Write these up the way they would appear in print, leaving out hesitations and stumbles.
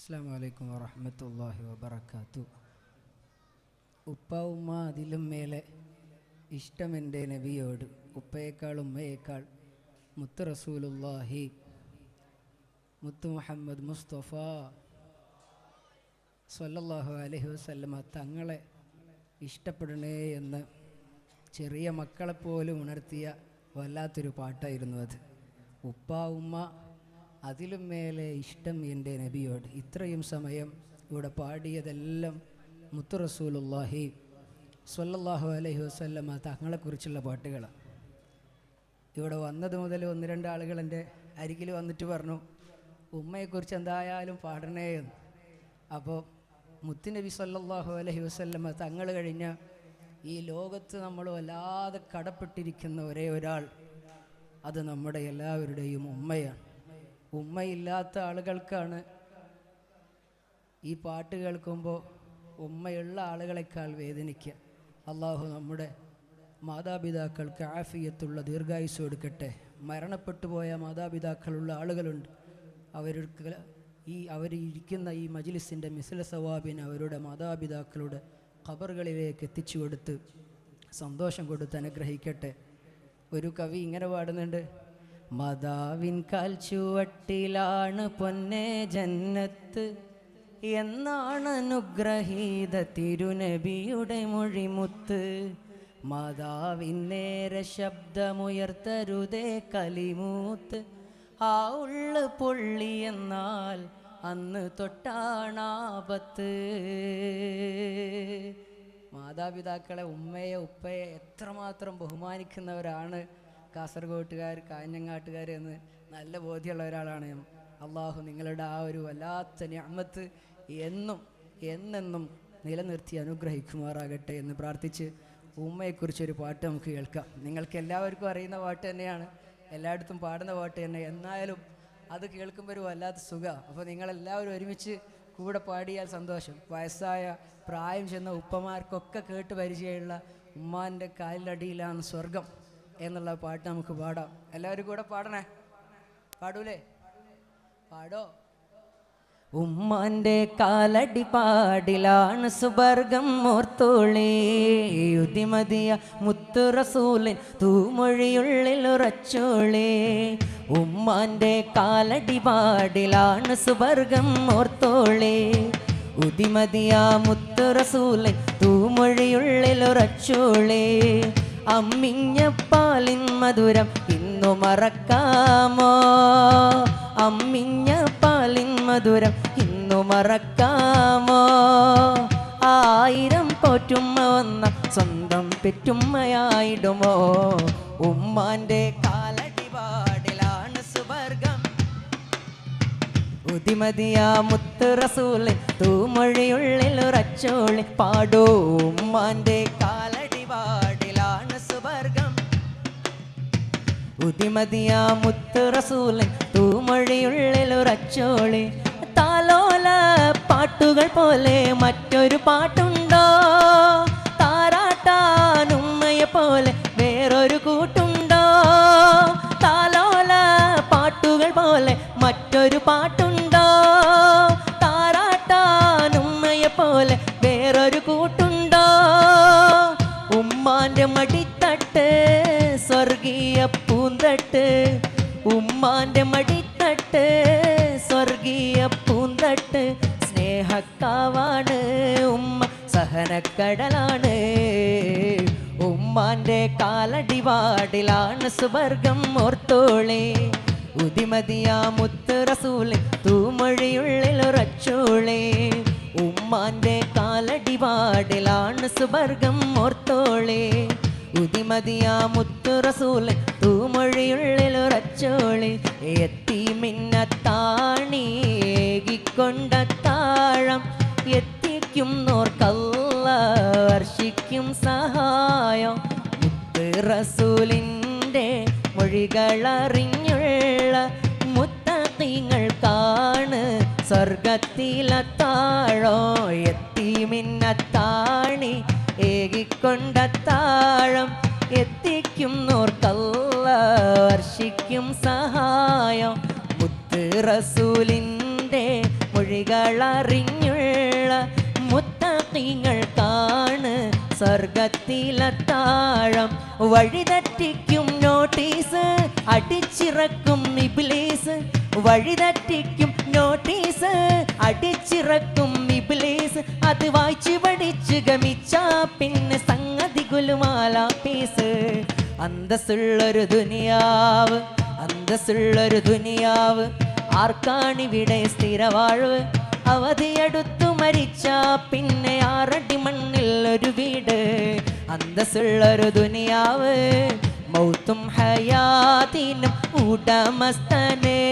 അസ്സലാമു അലൈക്കും വറഹ്മത്തുള്ളാഹി വബറകാതുഹു. ഉപ്പ ഉമ്മ അതിലും മേലെ ഇഷ്ടമെൻ്റെ നബിയോട്, ഉപ്പയേക്കാൾ ഉമ്മയേക്കാൾ മുത്ത് റസൂലുള്ളാഹി മുത്ത് മുഹമ്മദ് മുസ്തഫ സ്വല്ലല്ലാഹു അലൈഹി വസല്ലമ തങ്ങളെ ഇഷ്ടപ്പെടണേ എന്ന് ചെറിയ മക്കളെപ്പോലും ഉണർത്തിയ വല്ലാത്തൊരു പാട്ടായിരുന്നു അത്. ഉപ്പ ഉമ്മ അതിലും മേലെ ഇഷ്ടം എൻ്റെ നബിയോട്. ഇത്രയും സമയം ഇവിടെ പാടിയതെല്ലാം മുത്ത് റസൂലുള്ളാഹി സ്വല്ലല്ലാഹു അലൈഹി വസല്ലമ തങ്ങളെക്കുറിച്ചുള്ള പാട്ടുകളാണ്. ഇവിടെ വന്നത് മുതൽ ഒന്ന് രണ്ട് ആളുകൾ എൻ്റെ അരികിൽ വന്നിട്ട് പറഞ്ഞു, ഉമ്മയെക്കുറിച്ച് എന്തായാലും പാടണേ എന്ന്. അപ്പോൾ മുത്തുനബി സ്വല്ലല്ലാഹു അലൈഹി വസല്ലമ തങ്ങൾ കഴിഞ്ഞ ഈ ലോകത്ത് നമ്മൾ വല്ലാതെ കടപ്പെട്ടിരിക്കുന്ന ഒരേ ഒരാൾ, അത് നമ്മുടെ എല്ലാവരുടെയും ഉമ്മയാണ്. ഉമ്മയില്ലാത്ത ആളുകൾക്കാണ് ഈ പാട്ട് കേൾക്കുമ്പോൾ ഉമ്മയുള്ള ആളുകളെക്കാൾ വേദനിക്കുക. അള്ളാഹു നമ്മുടെ മാതാപിതാക്കൾക്ക് ആഫിയത്തുള്ള ദീർഘായുസ് കൊടുക്കട്ടെ. മരണപ്പെട്ടു പോയ മാതാപിതാക്കളുള്ള ആളുകളുണ്ട്, അവർക്ക് അവരിയ്ക്കുന്ന ഈ മജ്ലിസിൻ്റെ മിസ്ല സവാബിന് അവരുടെ മാതാപിതാക്കളുടെ ഖബറുകളിലേക്ക് എത്തിച്ചു കൊടുത്ത് സന്തോഷം കൊടുത്ത് അനുഗ്രഹിക്കട്ടെ. ഒരു കവി ഇങ്ങനെ പാടുന്നുണ്ട്: മാതാവിൻ കാൽ ചുവട്ടിലാണ് പൊന്നെ ജന്നത്ത് എന്നാണ് അനുഗ്രഹീത തിരുനബിയുടെ മൊഴിമുത്ത്. മാതാവിൻ നേരെ ശബ്ദമുയർത്തരുതേ കലിമൂത്ത്, ആ ഉള്ളു പൊള്ളി എന്നാൽ അന്ന് തൊട്ടാണാപത്ത്. മാതാപിതാക്കളെ, ഉമ്മയെ ഉപ്പയെ എത്രമാത്രം ബഹുമാനിക്കുന്നവരാണ് കാസർഗോട്ടുകാർ, കാഞ്ഞങ്ങാട്ടുകാർ എന്ന് നല്ല ബോധ്യമുള്ള ഒരാളാണ് ഞാൻ. അള്ളാഹു നിങ്ങളുടെ ആ ഒരു വല്ലാത്ത നിഅമത്ത് എന്നെന്നും നിലനിർത്തി അനുഗ്രഹിക്കുമാറാകട്ടെ എന്ന് പ്രാർത്ഥിച്ച് ഉമ്മയെക്കുറിച്ചൊരു പാട്ട് നമുക്ക് കേൾക്കാം. നിങ്ങൾക്ക് എല്ലാവർക്കും അറിയുന്ന പാട്ട് തന്നെയാണ്, എല്ലായിടത്തും പാടുന്ന പാട്ട് തന്നെ, എന്നാലും അത് കേൾക്കുമ്പോൾ ഒരു വല്ലാത്ത സുഖമാണ്. അപ്പോൾ നിങ്ങളെല്ലാവരും ഒരുമിച്ച് കൂടെ പാടിയാൽ സന്തോഷം. വയസ്സായ പ്രായം ചെന്ന ഉപ്പമാർക്കൊക്കെ കേട്ട് പരിചയമുള്ള ഉമ്മാൻ്റെ കാലിലടിയിലാണ് സ്വർഗം എന്നുള്ള പാട്ട് നമുക്ക് പാടാം. എല്ലാവരും കൂടെ പാടണേ. പാടൂലേ? പാടോ? ഉമ്മാൻ്റെ കാലടി പാടിലാണ് സുബർഗം ഓർത്തോളേ, യുതിമതിയ മുത്തു റസൂലിൻ തൂമൊഴിയുള്ളിൽ ഉറച്ചോളേ. ഉമ്മാൻ്റെ കാലടി പാടിലാണ് സുബർഗം ഓർത്തോളേ, ഉതിമതിയ മുത്തു റസൂലിൻ തൂമൊഴിയുള്ളിൽ ഉറച്ചോളേ. അമ്മിഞ്ഞപ്പാലിൻ മധുരം ഇന്നു മറക്കാമോ, അമ്മിഞ്ഞപ്പാലിൻ മധുരം ഇന്നു മറക്കാമോ. ആയിരം പോറ്റുമ്മ വന്ന സ്വന്തം പെറ്റുമ്മയായിടുമോ. ഉമ്മാൻ്റെ കാലടി പാടിലാണ് സുബർഗം, ഉതിമതിയ മുത്ത് റസൂലിൻ തൂമൊഴിയുള്ളിൽ ഉറച്ചോളി. പാടോ ഉമ്മാൻ്റെ കാലടി പാടിലാണ് സുബർഗം, ഉതിമതിയ മുത്ത് റസൂലിൻ തൂമൊഴിയുള്ളിൽ ഉറച്ചോളി. താലോല പാട്ടുകൾ പോലെ മറ്റൊരു പാട്ടുണ്ടോ, താരാട്ടാൻ ഉമ്മയെ പോലെ വേറൊരു കൂട്ടുണ്ടോ. താലോല പാട്ടുകൾ പോലെ മറ്റൊരു പാട്ടുണ്ടോ, താരാട്ടാൻ ഉമ്മയെ പോലെ വേറൊരു കൂട്ടുണ്ടോ. ഉമ്മാൻ്റെ മടിത്തട്ട് സ്വർഗീയ പൂന്തട്ട്, ഉമ്മാൻ്റെ മടിത്തട്ട് സ്വർഗീയ പൂന്തട്ട്. സ്നേഹക്കാവാണ് ഉമ്മ, സഹനക്കടലാണ്. ഉമ്മാൻ്റെ കാലടി പാടിലാണ് സുബർഗം ഓർത്തോളേ, ഉതിമതിയ മുത്ത് റസൂലിൻ തൂമൊഴിയുള്ളിൽ ഉറച്ചോളേ. ഉമ്മാൻ്റെ കാലടി പാടിലാണ് സുബർഗം ഓർത്തോളേ, ഉതിമതിയ മുത്തു റസൂലിൻ തൂമൊഴിയുള്ളിൽ ഉറച്ചോളി. യത്തീമിന്നത്താണി ഏകിക്കൊണ്ട താഴം എത്തിക്കും നോർക്കല്ല വർഷിക്കും സഹായം. മുത്ത് റസൂലിൻ്റെ മൊഴികളറിഞ്ഞുള്ള മുത്തഖീങ്ങൾക്കാണ് സ്വർഗത്തിലത്താഴോ. യത്തീമിന്നത്താണി ഏകിക്കൊണ്ട താഴം എത്തിക്കും നോർക്കല്ല വർഷിക്കും സഹായം. മുത്ത് റസൂലിൻ്റെ മൊഴികളറിഞ്ഞുള്ള മുത്തഖീങ്ങൾക്കാണ് സ്വർഗത്തിലെത്താഴം. വഴിതെറ്റിക്കും നോട്ടീസ് അടിച്ചിറക്കും ഇബ്ലീസ്, വഴിതെറ്റിക്കും നോട്ടീസ് അടിച്ചിറക്കും ഇബ്ലീസ്. അത് വായിച്ചു പഠിച്ചു ഗമിച്ച പിന്നെ സംഗതി ഗുലുമാല പീസ്. അന്തസ്സുള്ളൊരു ദുനിയാവ്, അന്തസ്സുള്ളൊരു ദുനിയാവ്, ആർക്കാണിവിടെ സ്ഥിരവാഴ്വ്? അവധിയെടുത്തു മരിച്ച പിന്നെ 6 അടി മണ്ണിൽ ഒരു വീട്. അന്തസ്സുള്ളൊരു ദുനിയാവ്, മൗത്തും ഹയാത്തിനും ഉടമസ്ഥനെ,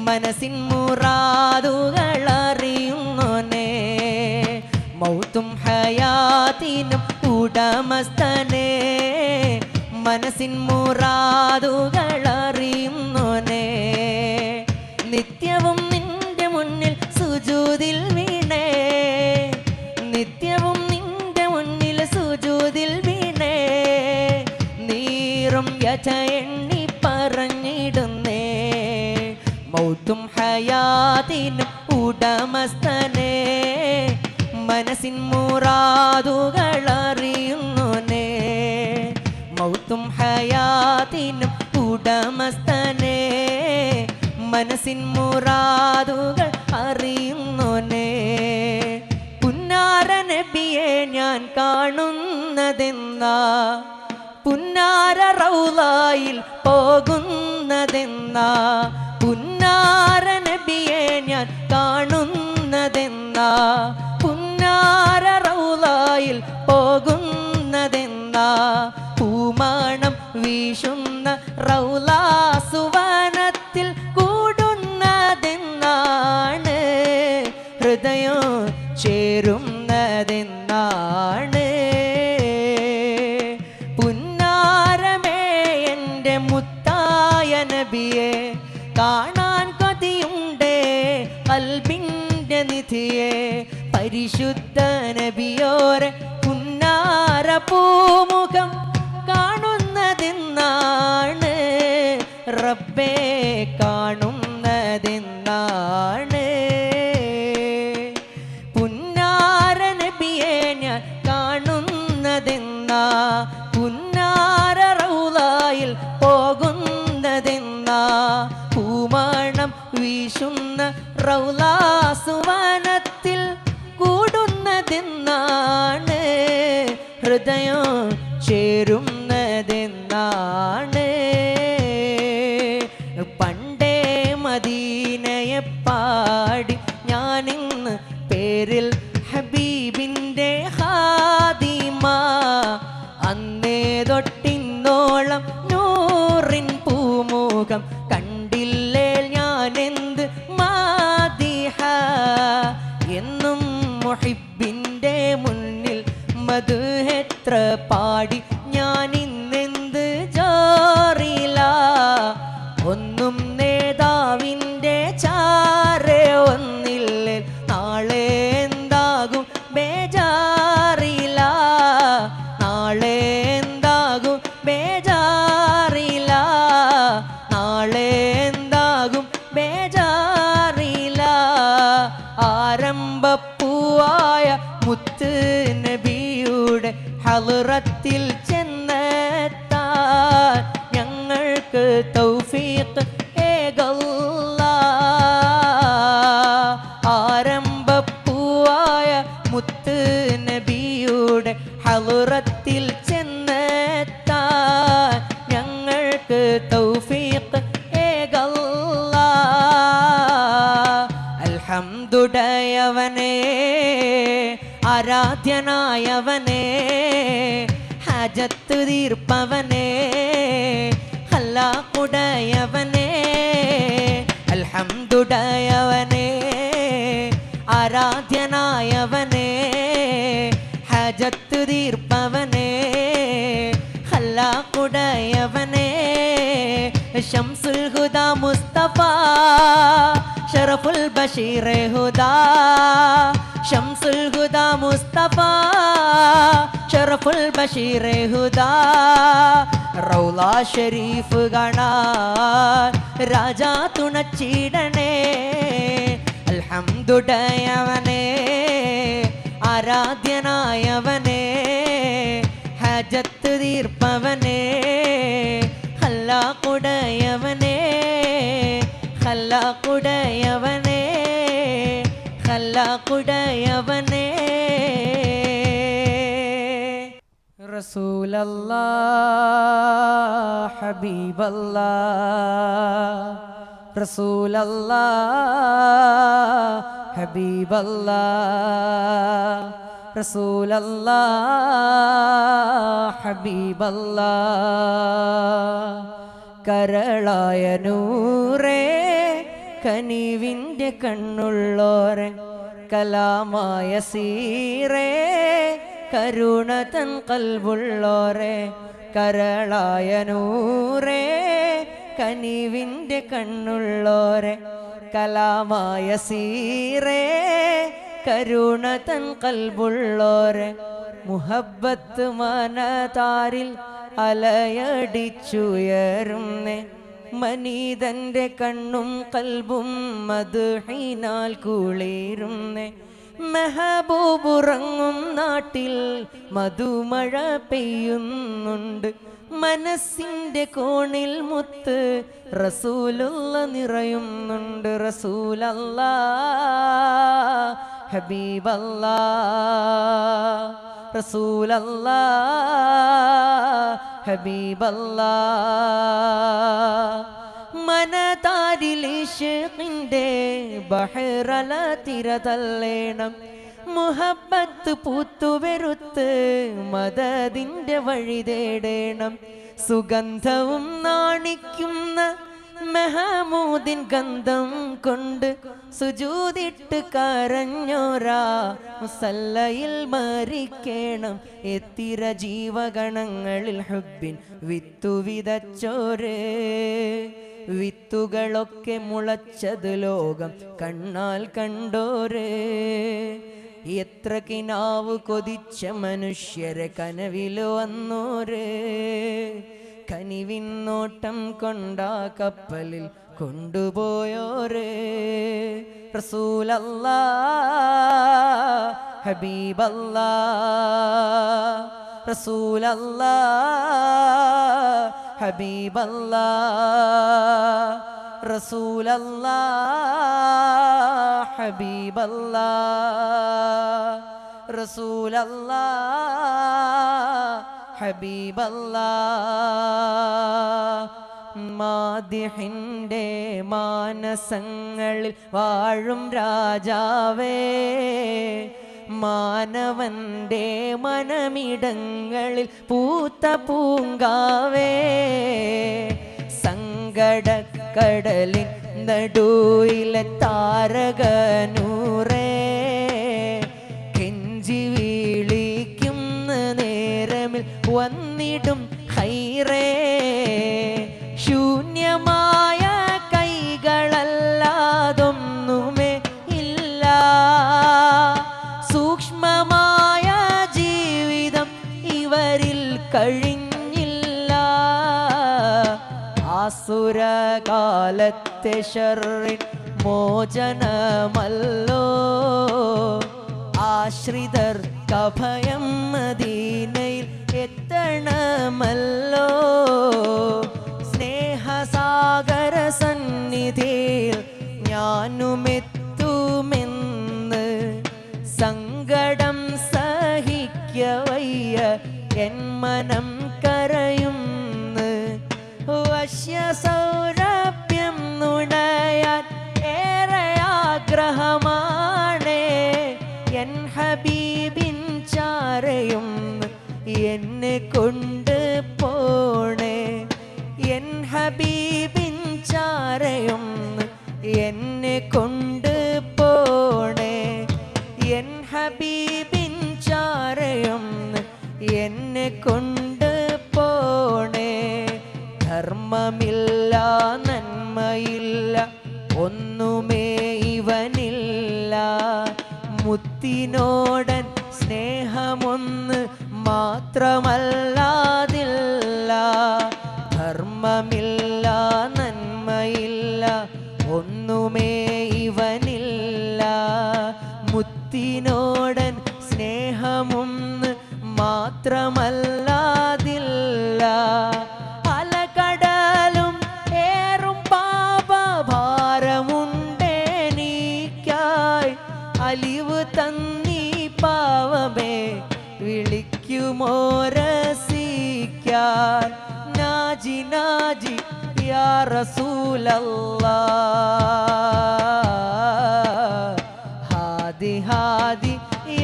മനസ്സിൻ മുറാദുകൾ അറിയുന്നോനെ. മൗത്തും ഹയാത്തിനും ഉടമസ്ഥനെ, മനസ്സിൻ മുറാദുകൾ അറിയുന്നോനെ. നിത്യവും നിന്റെ മുന്നിൽ സുജൂദിൽ വീണേ, നിത്യവും നിന്റെ മുന്നിൽ സുജൂദിൽ വീണേ. നീറും വ്യഥ എണ്ണി പറഞ്ഞിടുന്നേ, മൗത്തും ഹയാത്തിനും ഉടമസ്ഥനെ, മനസ്സിൻ മുറാദുകൾ അറിയുന്നോനെ. മൗത്തും ഹയാത്തിനും ഉടമസ്ഥനെ, മനസ്സിൻ മുറാദുകൾ അറിയുന്നോനെ. പുന്നാര നബിയെ ഞാൻ കാണുന്നതെന്നാ, പുന്നാര റൗളയിൽ പോകുന്നതെന്നാ. പുന്നാര നബിയെ ഞാൻ കാണുന്നതെന്നാ, പുന്നാര റൗളയിൽ പോകുന്നതെന്നാ. പൂമാണം വീശുന്ന റൗളാ സുവനത്തിൽ കൂടുന്നതെന്നാണ്, ഹൃദയം ചേരുന്നതെന്നാണ്. പുന്നാരമേ എൻ്റെ മുത്തായ നബിയെ, കാണാൻ കൊതിയുണ്ടേ ഖൽബിൻ്റെ നിധിയെ. പരിശുദ്ധ നബിയോരെ പുന്നാര പൂമുഖം കാണുന്നതെന്നാണ്, റബ്ബേ കാണുന്നതെന്നാണ്. പുന്നാര നബിയെ ഞാൻ കാണുന്നതെന്നാ, പുന്നാര റൗളയിൽ പോകുന്നതെന്നാ. പൂമണം വീശുന്ന റൗളാ സുവനത്തിൽ കൂടുന്നതെന്നാണ്, ഹൃദയം ചേരുന്നതെന്നാണ്. പണ്ടേ മദീനയെ പാടി ഞാനിന്ന് പേരിൽ ഹബീബിൻ്റെ ഖാദിമ. അന്നേ തൊട്ടിന്നോളം നൂറിൻ പൂമുഖം കണ്ടില്ലേ ഞാനെന്ത് മാദിഹ. എന്നും മുഹിബിൻ്റെ മുന്നിൽ മദ്ഹ് എത്ര പാടി ഞാനിന്നെന്ത് ജാറില. ഒന്നും നേതാവിൻ്റെ ചാരെ ഒന്നില്ലേ, നാളെ എന്താകും ബേജാറില, നാളെ എന്താകും ബേജാറില, നാളെ എന്താകും ബേജാറില. ആരംഭപ്പൂവായ മുത്ത് നബിയുടെ ഹളറത്തിൽ ചെന്നെത്താൻ ഞങ്ങൾക്ക് തൗഫീഖ് ഏകല്ലാ. ആരംഭപ്പൂവായ മുത്ത് നബിയുടെ ഹളറത്തിൽ ചെന്നെത്താൻ ഞങ്ങൾക്ക് തൗഫീഖ് ഏകല്ലാ. അൽഹംദുലില്ലാഹവനേ, ആരാധ്യനായവനേ, ഹജത്ത് തീർപ്പവനേ, ഖലാഖുടയവനേ. അൽഹംദുലില്ലാഹവനേ, ആരാധ്യനായവനേ, ഹജത്ത് തീർപ്പവനേ, ഖലാഖുടയവനേ. ശംസുൽ ഹുദാ മുസ്തഫ, ശറഫുൽ ബഷീർ ഹുദാ. ശംസുൽ ഹുദാ മുസ്തഫ, ശറഫുൽ ബഷീർ ഹുദാ. റൗള ഷരീഫ് കാണാൻ രാജാ തുണച്ചിടണേ. ഹംദുടയവനേ ആരാധ്യനായവനേ ഹജത്ത് തീർപ്പവനേ ഖല്ലാഖുടയവനേ ഖല്ലാഖുടയവനേ ഖല്ലാഖുടയവനേ റസൂലല്ലാഹ് ഹബീബല്ലാഹ് റസൂലല്ലാഹ് ഹബീബല്ലാഹ് റസൂലല്ലാഹ് ഹബീബല്ലാഹ് കരളായ നൂറേ കനിവിൻ്റെ കണ്ണുള്ളോരെ കലാമായ സീറേ കരുണ തൻ കൽബുള്ളോരെ കരളായ നൂറേ കനിവിൻ്റെ കണ്ണുള്ളോരെ കലാമായ സീറേ കരുണ തൻ കൽബുള്ളോരെ മുഹബ്ബത്ത് മനതാരിൽ അലയടിച്ചുയരുന്നേ മനീതൻ്റെ കണ്ണും കൽബും മദ്ഹിനാൽ കുളിരുന്നേ മെഹബൂബുറങ്ങും നാട്ടിൽ മധുമഴ പെയ്യുന്നുണ്ട് മനസ്സിൻ്റെ കോണിൽ മുത്ത് റസൂലുള്ള നിറയുന്നുണ്ട് റസൂലല്ലാഹ് ഹബീബല്ലാഹ് റസൂലല്ലാഹ് ഹബീബല്ലാഹ് മനതാരിലിഷ്കിൻ്റെ ബഹ്റല തിരതല്ലേണം മുഹബത്ത് പൂത്തുവെറുത്ത് മദദിൻ്റെ വഴി തേടേണം സുഗന്ധവും നാണിക്കുന്ന മെഹമൂദിൻ ഗന്ധം കൊണ്ട് സുജൂദിട്ട് കരഞ്ഞോരാ മുസല്ലയിൽ മരിക്കേണം എത്തിര ജീവഗണങ്ങളിൽ ഹുബ്ബിൻ വിത്തു വിതച്ചോരേ വിത്തുകളൊക്കെ മുളച്ചത് ലോകം കണ്ണാൽ കണ്ടോരേ എത്ര കിനാവ് കൊതിച്ച മനുഷ്യരെ കനവിൽ വന്നോരേ കനിവിന്നോട്ടം കൊണ്ടാ കപ്പലിൽ കൊണ്ടുപോയോരേ റസൂലല്ലാഹ് ഹബീബല്ലാഹ് റസൂലല്ലാഹ് ഹബീബല്ലാഹ് റസൂലല്ലാഹ് ഹബീബല്ലാഹ് റസൂലല്ലാഹ് ഹബീബല്ലാഹ് മാദിഹിൻ്റെ മാനസങ്ങളിൽ വാഴും രാജാവേ മാനവന്റെ മനമിടങ്ങളിൽ പൂത്ത പൂങ്കാവേ സങ്കടക്കടലിൻ നടുവിലെ താരകനൂറേ കെഞ്ചി വിളിക്കുന്ന നേരമിൽ വന്നിടും ഹൈറേ ശൂന്യമായ കൈകളല്ലാതൊന്നുമേ ഇല്ല സൂക്ഷ്മമായ ജീവിതം ഇവരിൽ കഴിഞ്ഞില്ല ആസുരകാലത്തെ ശർറിൻ മോചനമല്ലോ ആശ്രിതർക്കഭയം മദീനയിൽ എത്തണമല്ലോ സ്നേഹസാഗര സന്നിധിയിൽ ഞാനുമെത്തുമെന്ന് സങ്കടം സഹിക്കവയ്യ എൻ മനം കരയുന്നു വശ്യസൗരഭ്യം നുണയാൻ ഏറെ ആഗ്രഹമാണേ എൻ ഹബീബിൻ ചാരയും എന്നെ കൊണ്ട് പോണേ എൻ ഹബീബിൻ ചാരയും എന്നെ കൊണ്ട് പോണേ എൻ ഹബീബിൻ ചാരയും എന്നെ കൊണ്ട് പോണേ ധർമ്മമില്ല നന്മയില്ല ഒന്നുമേ ഇവനില്ല മുത്തിനോടൻ സ്നേഹമൊന്ന് മാത്രമല്ലാതില്ല ധർമ്മമില്ല നന്മയില്ല ഒന്നുമേ ഇവനില്ല മുത്തിനോടൻ സ്നേഹമൊന്ന് മാത്രമല്ലാതില്ല. അലകടലും ഏറും പാപഭാരമുണ്ടെനിക്കായി അലിവ് തന്നീ പാവമേ വിളിക്കുമോ രസിക്കാൻ. നാജി നാജി യാ റസൂലല്ലാഹ്, ഹാദി ഹാദി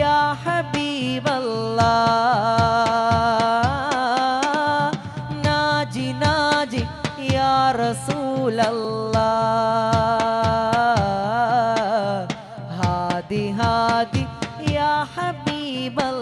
യാ ഹബീബല്ലാഹ്. നാജി നാജി യാ റസൂലല്ലാഹ്, ഹാദി ഹാദി യാ ഹബീബല്ലാഹ്.